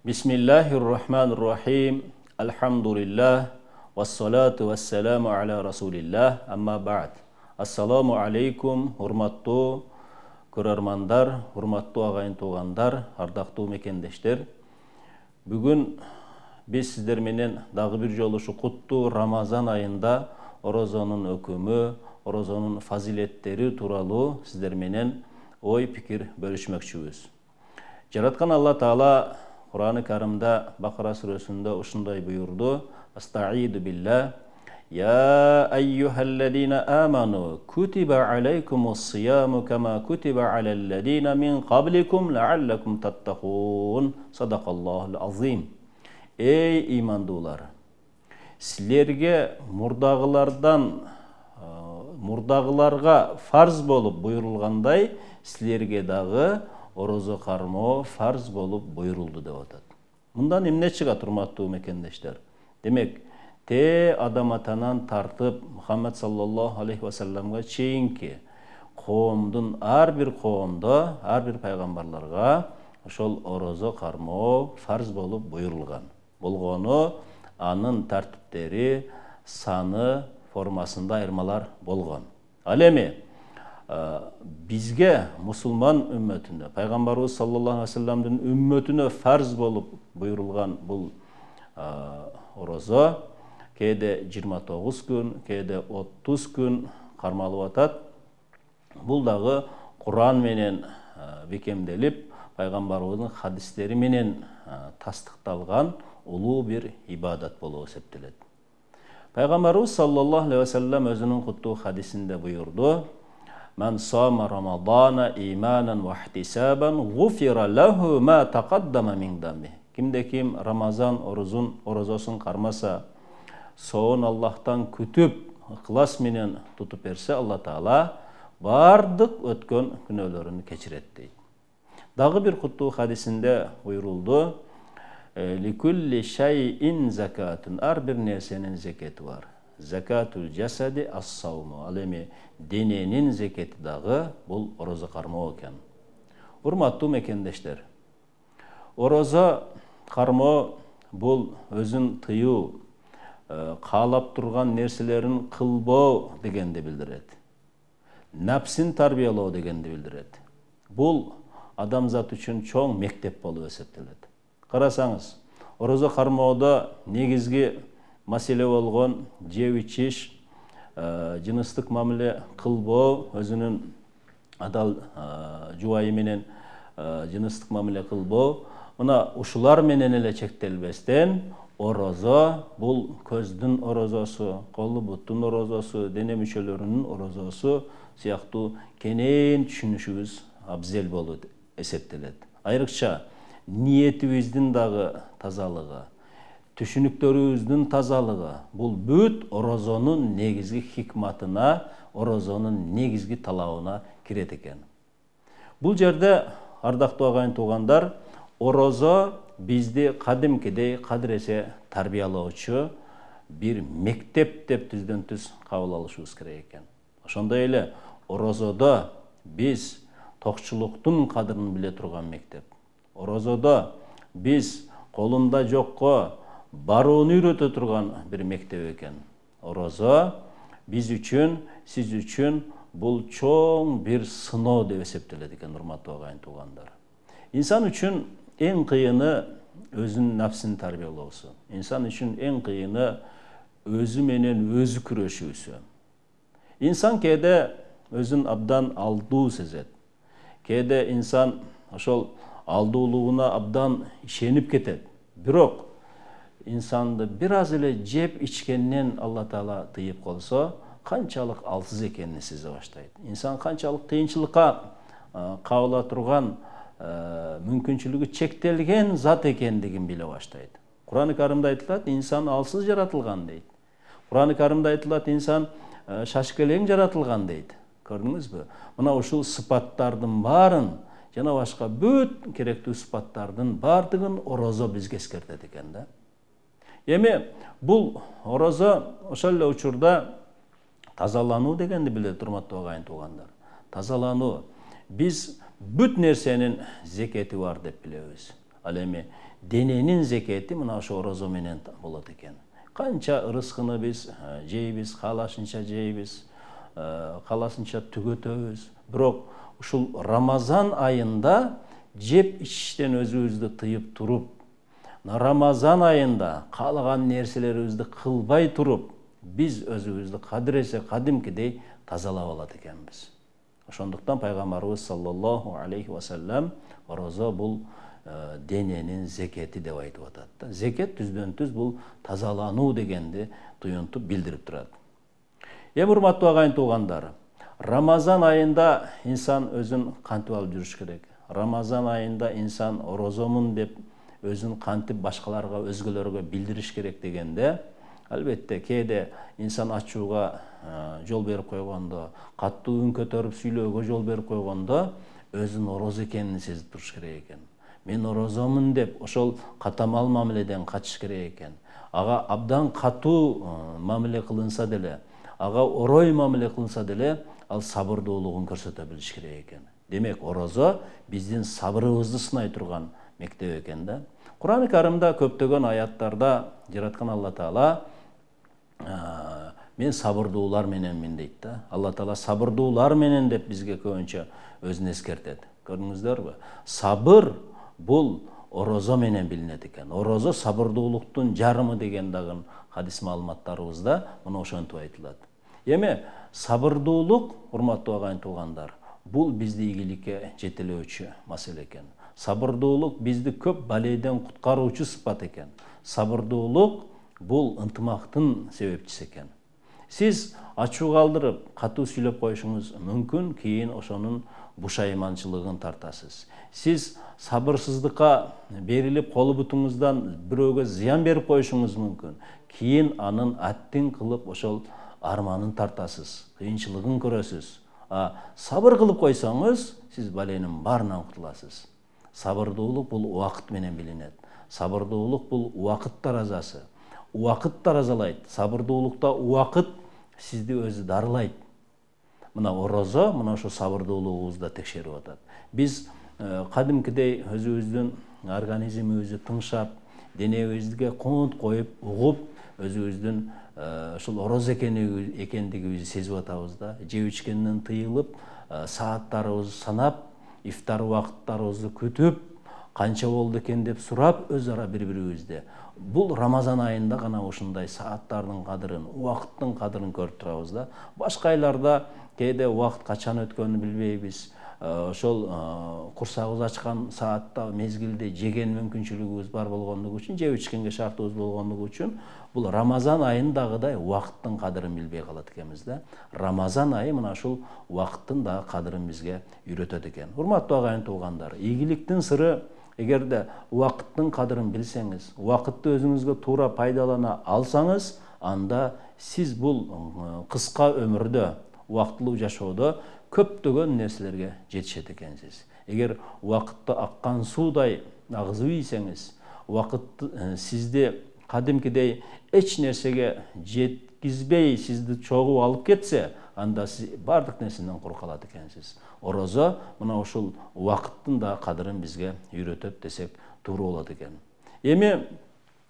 Bismillahirrahmanirrahim. Elhamdülillah. Vessalatu vesselamu ala Rasulillah. Amma ba'd. Assalamu alaikum, hurmattуу көрөрмандар, hurmattуу агайын туугандар, ардактуу мекендештер. Бүгүн биз сиздер менен дагы бир жолу ушу куттуу Рамазан айында орозонун өкүмү, орозонун фазилеттери тууралуу сиздер менен ой пикир бөлүшмөкчүбүз. Жараткан Алла Таала Kur'an-ı Kerim'de Bakara suresinde uşunday buyurdu. Estaizu billah. Ya eyyühellezine amanu kutiba aleykumus-siyamu kema kutiba alellezine min qablikum leallekum tattakun. Sadakallahul azim. Ey imandılar. Sizlerge murdagılarga farz bolup buyurulganday sizlerge dağı orozo karmo farz bolup buyuruldu деп атат. Мындан эмне чыгат, урматтуу мекендештер? Демек, те адам атанан тартып Мухаммад саллаллаху алейхи ва салламга чейинки коомдун ар бир коомдо, ар бир пайгамбарларга ошол орозо кармо фарз болуп буйрулган. Болгону анын тартиптери, саны, формасында айырмалар болгон. Ал эми бизге мусулман үммөтүнө, пайгамбарыбыз саллаллаху алейхи ва салламдын үммөтүнө фарз болуп буйрулган бул орозо кээде 29 күн, кээде 30 күн кармалып атат. Бул дагы Кур'ан менен бекемделип, пайгамбарыбыздын хадистери менен тастыкталган улуу бир ибадат болуп эсептелет. Пайгамбарыбыз саллаллаху алейхи ва саллам өзүнүн куттуу хадисинде буйурду: "Мен сама Рамадана иманан ва ихтисабан гуфира лаху ма тaqaddama min dambi." Кимде ким Рамазан орозосун кармаса, соон Аллахтан күтүп, ыхлас менен тутуп берсе, Алла Таала бардык өткөн күнөөлөрүн кечирет дейт. Дагы бир куттуу хадисинде буйрулду: "Ликулли шайин закатун." Ар бир нерсенин зекети бар. Закатул жасади ас-сауму. Ал эми дененин зекети дагы бул орозо кармоо экен. Урматтуу мекендештер, орозо кармоо бул өзүн тыюу, каалап турган нерселерин кылбоо дегенди билдирет. Напсин тарбиялоо дегенди билдирет. Бул адамзат үчүн чоң мектеп болуп эсептелет. Карасаңыз, орозо кармоодо негизги маселе болгон жеп ичиш, жыныстык мамиле кылбоо, өзүнүн адал жубайы менен жыныстык мамиле кылбоо, мына ушулар менен эле чектелбестен, орозо бул көздүн орозосу, колу буттун орозосу, дене мүчөлөрүнүн орозосу сыяктуу кенен түшүнүшүбүз абзел болуп эсептелет. Айрыкча ниетибиздин дагы тазалыгы, түшүнүктөрүбүздүн тазалыгы бул бүт орозонун негизги хикматына, орозонун негизги талабына кирет экен. Бул жерде, ардактуу агайын туугандар, орозо бизди кадимкидей кадыресе тарбиялоочу бир мектеп деп түздөн түз кабыл алышыбыз керек экен. Ошондой эле орозодо биз токчулуктун кадырын биле турган мектеп. Орозодо биз колунда жокко барууну үйрөтө турган бир мектеп экен. Орозо биз үчүн, сиз үчүн бул чоң бир сыноо деп эсептелет экен, урматтуу агайын туугандар. Инсан үчүн эң кыйыны өзүнүн нафсин тарбиялоосу. Инсан үчүн эң кыйыны өзү менен өзү күрөшүүсү. Инсан кээде өзүн абдан алдуу сезет. Кээде инсан ошол алдуулугуна абдан ишенип кетет. Бирок инсанды бир аз эле жеп ичкеннен Алла Таала тыйып колсо, канчалык алсыз экенин сезе баштайт. Инсан канчалык кыйынчылыкка кабыла турган, мүмкүнчүлүгү чектелген зат экендигин биле баштайт. Кур'ан-ы Каримде айтылат, инсан алсыз жаратылган дейт. Кур'ан-ы Каримде айтылат, инсан шашкелең жаратылган дейт. Көрдүңүзбү? Мына ушул сыпаттардын баарын, жана башка бүт керектүү сыпаттардын бардыгын орозо бизге эскертет экен да. Эми бул орозо ошол эле учурда тазалануу дегенди биле турматтуу агайын туугандар. Тазалануу. Биз бүт нерсенин зекети бар деп билебиз. Ал эми дененин зекети мына ошо орозо менен болот экен. Канча ырыскыны биз жейбиз, каалашынча жейбиз, каалашынча түгөтөбүз. Бирок ушул Рамазан айында жеп ичиштен өзүбүздү тыйып туруп, Рамазан айында каалаган нерселерибизди кылбай туруп, биз өзүбүздү кадыресе кадимкидей тазалап алат экенбиз. Ошондуктан пайгамбарыбыз саллаллаху алейхи вассалам орозо бул дененин зекети деп айтып атат. Зекет түздөн-түз бул тазалануу дегенди туюнтуп билдирип турат. Эми урматтуу агайын туугандар, Рамазан айында инсан өзүн кантип алып жүрүш керек? Рамазан айында инсан орозомун деп өзүн кантип башкаларга, өзгөлөргө билдириш керек дегенде, албетте кээде инсан ачууга жол берип койгондо, каттуу үн көтөрүп сүйлөөгө жол берип койгондо, өзүнүн орозо экенин сезип туруш керек экен. Мен орозомун деп ошол катамал мамиледен качыш керек экен. Ага абдан катуу мамиле кылынса деле, ага орой мамиле кылынса деле, ал сабырдуулугун көрсөтө билиш керек экен. Демек, орозо биздин сабырыбызды сынай турган мектеп экен да. Кур'ан-ы Каримде көптөгөн аяттарда жараткан Алла Таала мен сабырдуулар мененмин дейт да. Алла Таала сабырдуулар менен деп бизге көбүнчө өзүн эскертет. Көрдүңүздөрбү? Сабыр бул орозо менен билинет экен. Орозо сабырдуулуктун жарымы деген дагы хадис маалыматтарыбызда мына ошентип айтылат. Эми сабырдуулук, урматтуу агайын туугандар, бул бизди ийгиликке жетелөөчү маселе экен. Сабырдуулук бизди көп балейден куткаруучу сыпат экен. Сабырдуулук бул ынтымактын себепчиси экен. Сиз ачуу калтырып, катуу сүйлөп коюшуңуз мүмкүн, кийин ошонун бушайманчылыгын тартасыз. Сиз сабырсыздыкка берилип, колу бутуңуздан бирөөгө зыян берип коюшуңуз мүмкүн. Кийин анын аттин кылып ошол арманын тартасыз, кыйынчылыгын көрөсүз. Сабыр кылып койсоңуз, сиз баленин баарынан кутуласыз. Сабырдуулук бул убакыт менен билинет. Сабырдуулук бул убакыт таразасы. Убакыт таразалайт. Сабырдуулукта убакыт сизди өзү дарылайт. Мына орозо, мына ошо сабырдуулугубузду текшерип атат. Биз кадимкидей өзүбүздүн организмибизди тыңшап, денебизге конт коюп, угуп, өзүбүздүн ушул орозо экендигибизди сезип атабыз да. Жеп ичкенден тыйылып, сааттарыбызды санап, ифтар убакыттарыбызды күтүп, канча болду экен деп сурап, өз ара бири-бирибизди. Бул Рамазан айында гана ушундай сааттардын кадырын, убакыттын кадырын көрүп турабыз да. Башка айларда кээде убакыт качан өткөнүн билбейбиз. Ошол курсагыбыз ачкан саатта, мезгилде жеген мүмкүнчүлүгүбүз бар болгондугу үчүн, жеп ичкенге шартыбыз болгондугу үчүн, бул Рамазан айындагыдай убакыттын кадырын билбей калат экенбиз да. Рамазан айы мына ушул убакыттын да кадырын бизге үйрөтөт экен. Урматтуу агайын туугандар, ийгиликтин сыры, эгерде убакыттын кадырын билсеңиз, убакытты өзүңүзгө туура пайдалана алсаңыз, анда сиз бул кыска өмүрдө, убактылуу жашоодо көптөгөн нерселерге жетишет экенсиз. Эгер убакытты аккан суудай агызып ийсеңиз, убакыт сизди кадимкидей эч нерсеге жеткизбей, сизди чогуп алып кетсе, анда сиз бардык нерседен кур калат экенсиз. Орозо мына ушул убакыттын да кадырын бизге үйрөтөт десек туура болот экен. Эми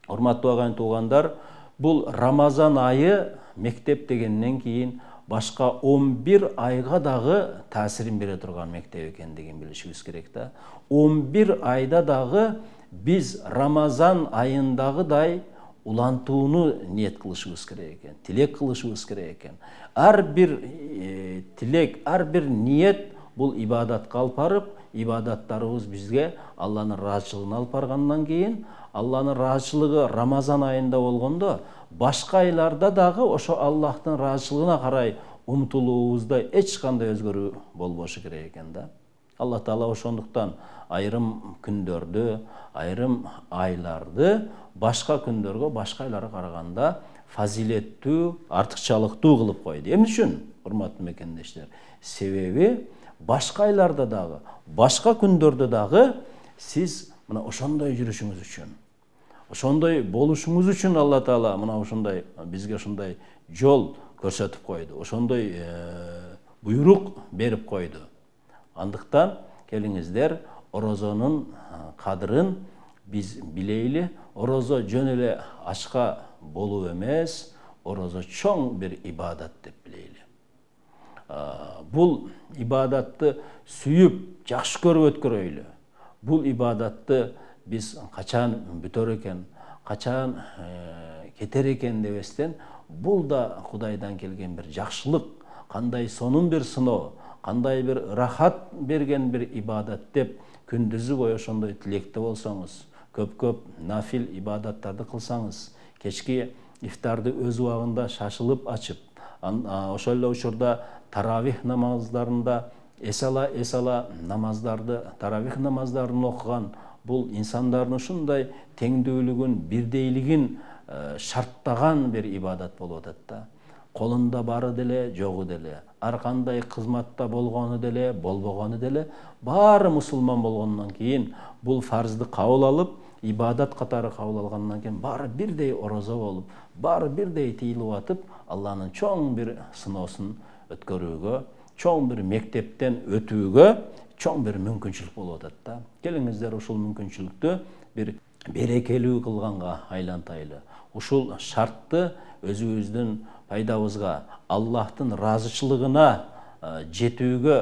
урматтуу агайын туугандар, бул Рамазан айы мектеп дегенден кийин башка 11 айга дагы таасирин бере турган мектеп экендигин билишибиз керек да. 11 айда дагы биз Рамазан айындагыдай улантууну ниет кылышыбыз керек экен, тилек кылышыбыз керек экен. Ар бир тилек, ар бир ниет бул ибадатка алып барып, ибадаттарыбыз бизге Алланын ыраазычылыгына алып баргандан кийин, Алланын ыраазычылыгы Рамазан айында болгондо, башка айларда дагы ошо Аллахтын ыраазычылыгына карай умтулуубузда эч кандай өзгөрүү болбошу керек экен да. Алла Таала ошондуктан айрым күндөрдү, айрым айларды башка күндөргө, башка айларга караганда фазилеттүү, артыкчалыктуу кылып койду. Эмне үчүн, урматтуу мекендештер? Себеби башка айларда дагы, башка күндөрдө дагы сиз мына ошондой жүрүшүңүз үчүн, ошондой болушуңуз үчүн Алла Таала мына ошондой бизге ошондой жол көрсөтүп койду, ошондой буйрук берип койду. Андыктан келиңиздер, орозонун кадырын Biz bileyli, orozо жөн эле ашка болуу эмес, орозо чоң бир ибадат деп билейли. Бул ибадатты сүйүп, жакшы көрүп өткөрөйлү. Бул ибадатты биз качан бүтөр экен, качан кетер экен дебестен, бул да Кудайдан келген бир жакшылык, кандай сонун бир сыноо, кандай бир рахат берген бир ибадат деп күндүзү бою ошондой тилекте болсоңуз, көп-көп нафил ибадаттарды кылсаңыз, кечки ифтарды өз убагында шашылып ачып, ошол эле учурда таравих намаздарында эсала намаздарды, таравих намаздарын окуган, бул инсандардын ушундай теңдүүлүгүн, бирдейлигин шарттаган бир ибадат болуп атат да. Колунда бары деле, жогу деле, ар кандай кызматта болгону деле, болбогону деле, баары мусулман болгондон кийин бул фарзды кабыл алып, ибадат катары кабыл алгандан кийин баары бирдей орозо болуп, баары бирдей тыйылып атып, Алланын чоң бир сыноосун өткөрүүгө, чоң бир мектептен өтүүгө чоң бир мүмкүнчүлүк болуп атат да. Келиңиздер ушул мүмкүнчүлүктү бир берекелүү кылганга айлантайлы. Ушул шартты өзүбүздүн пайдабызга, Аллахтын ыраазычылыгына жетүүгө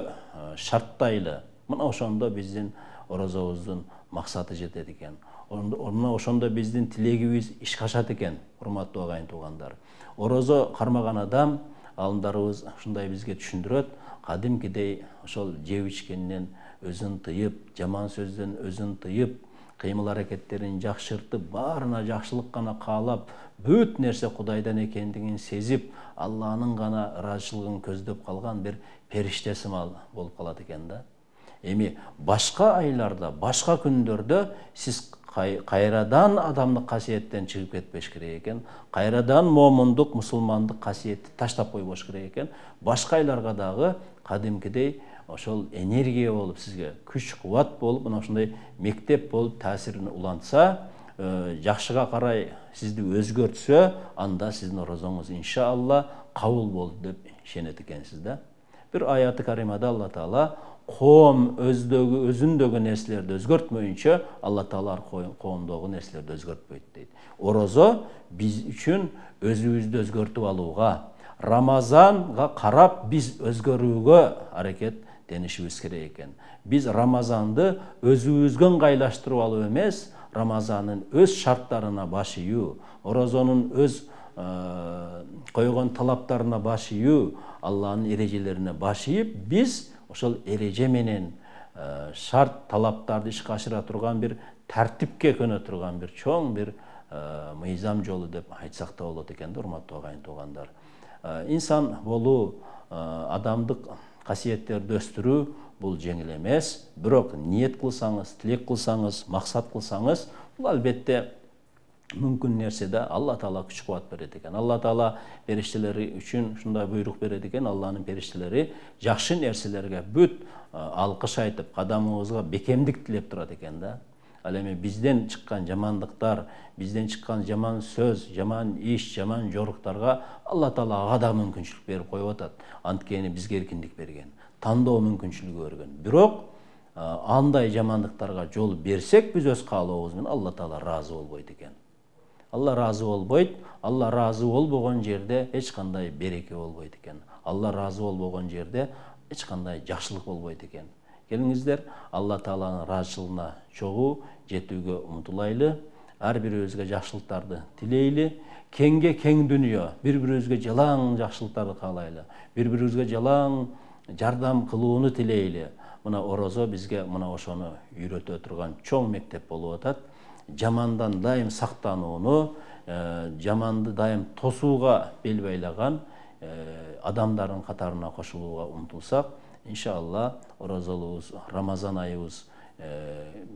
шарттайлы. Мына ошондо биздин орозобуздун максаты жетет экен. Ошондо биздин тилегибиз ишке ашат экен, урматтуу агайын туугандар. Орозо кармаган адам, алымдарыбыз ушундай бизге түшүндүрөт, кадимкидей ошол жеп ичкенден өзүн тыйып, жаман сөздөн өзүн тыйып, кыймыл аракеттерин жакшыртып, баарына жакшылык гана каалап, бүт нерсе Кудайдан экендигин сезип, Алланын гана ыраазычылыгын көздөп калган бир периште сымал болуп калат экен да. Эми башка айларда, башка күндөрдө сиз кайрадан адамдык касиеттен чыгып кетпеш керек экен, кайрадан момундук, мусулмандык касиетти таштап койбош керек экен. Башка айларга дагы кадимкидей ошол энергия болуп, сизге күч, кубат болуп, мына ошондой мектеп болуп таасирин улантса, жакшыга карай сизди өзгөртсө, анда сиздин орозоңуз иншалла кабыл болду деп ишенет экенсиз да. Бир аяты каримада Алла Таала коом өзүндөгү нерселерди өзгөртмөйүнчө, Алла Таала коомдогу нерселерди өзгөртпөйт дейт. Орозо биз үчүн өзүбүздү өзгөртүп алууга, Рамазанга карап биз өзгөрүүгө аракеттенишибиз керек экен. Биз Рамазанды өзүбүзгө ыңгайлаштырып алуу эмес, Рамазанын өз шарттарына баш ийүү, орозонун өз койгон талаптарына баш ийүү, Алланын эрежелерине баш ийип, биз ошол эреже менен шарт талаптарды ишке ашыра турган бир тартипке көнө турган бир чоң бир мыйзам жолу деп айтсак да болот экен да, урматтуу агайын туугандар. Инсан болуу, адамдык касиеттерди өстүрүү бул жеңил эмес, бирок ниет кылсаңыз, тилек кылсаңыз, максат кылсаңыз, бул албетте мүмкүн нерсе да. Алла Таала күч кубат берет экен. Алла Таала периштелери үчүн ушундай буйрук берет экен. Алланын периштелери жакшы нерселерге бүт алкыш айтып, кадамыбызга бекемдик тилеп турат экен да. Ал эми бизден чыккан жамандыктар, бизден чыккан жаман сөз, жаман иш, жаман жоруктарга Алла Таала ага да мүмкүнчүлүк берип коюп атат. Анткени бизге эркиндик берген, тандоо мүмкүнчүлүгү берген. Бирок андай жамандыктарга жол берсек, биз өз каалообуз менен, Алла Таала ыраазы болбойт экен. Алла ыраазы болбойт. Алла ыраазы болбогон жерде эч кандай береке болбойт экен. Алла ыраазы болбогон жерде эч кандай жакшылык болбойт экен. Келиңиздер, Алла Тааланын ыраазычылыгына чогуу жетүүгө умтулайлы, ар бирибизге жакшылыктарды тилейли, кеңге кең дүйнө, бири-бирибизге жалаң жакшылыктарды каалайлы, бири-бирибизге жалаң жардам кылууну тилейли. Мына орозо бизге мына ошону үйрөтө турган чоң мектеп болуп атат. Жамандан дайым сактанууну, жаманды дайым тосууга бел байлаган адамдардын катарына кошулууга умтулсак, иншалла орозолубуз, Рамазан айыбыз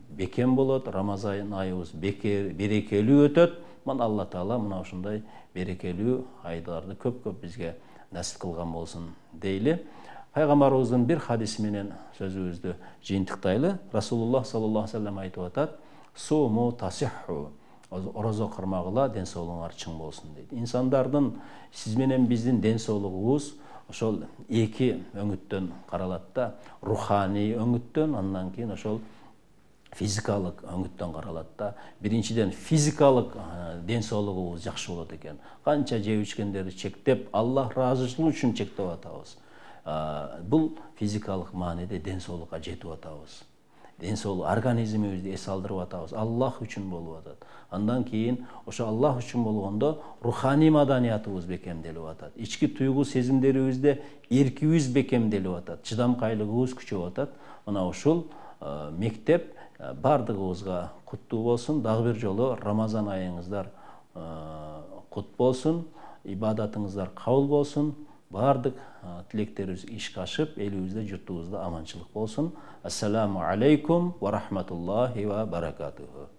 бекем болот, Рамазан айыбыз берекелүү өтөт. Мына Алла Таала мына ушундай берекелүү айларды көп-көп бизге насип кылган болсун дейли. Пайгамбарыбыздын бир хадиси менен сөзүбүздү жыйынтыктайлы. Расулуллах саллаллаху алейхи ва саллям айтып атат: "Суму тасихху", орозо кармагыла, ден соолугуңар чың болсун дейт. Инсандардын, сиз менен биздин ден соолугубуз ошол эки өңүттөн каралат да. Руханий өңүттөн, андан кийин ошол физикалык өңүттөн каралат да. Биринчиден физикалык ден соолугубуз жакшы болот экен. Канча жеп ичкендерди чектеп, Аллах ыраазычылыгы үчүн чектеп атабыз. Бул физикалык мааниде ден соолукка жетип атабыз. Ден соолук организмибизди эс алдырып атабыз. Аллах үчүн болуп атат. Андан кийин ошо Аллах үчүн болгондо руханий маданиятыбыз бекемделип атат. Ички туйгу сезимдерибизде эркибиз бекемделип атат. Чыдамкайлыгыбыз күчөп атат. Мына ушул мектеп бардыгыбызга куттуу болсун. Дагы бир жолу Рамазан айыңыздар кут болсун. Ибадатыңыздар кабыл болсун. Бардык тилектерибиз ишке ашып, элибизде, журтубузда аманчылык болсун. Ассаламу алейкум ва рахматуллахи ва баракатуху.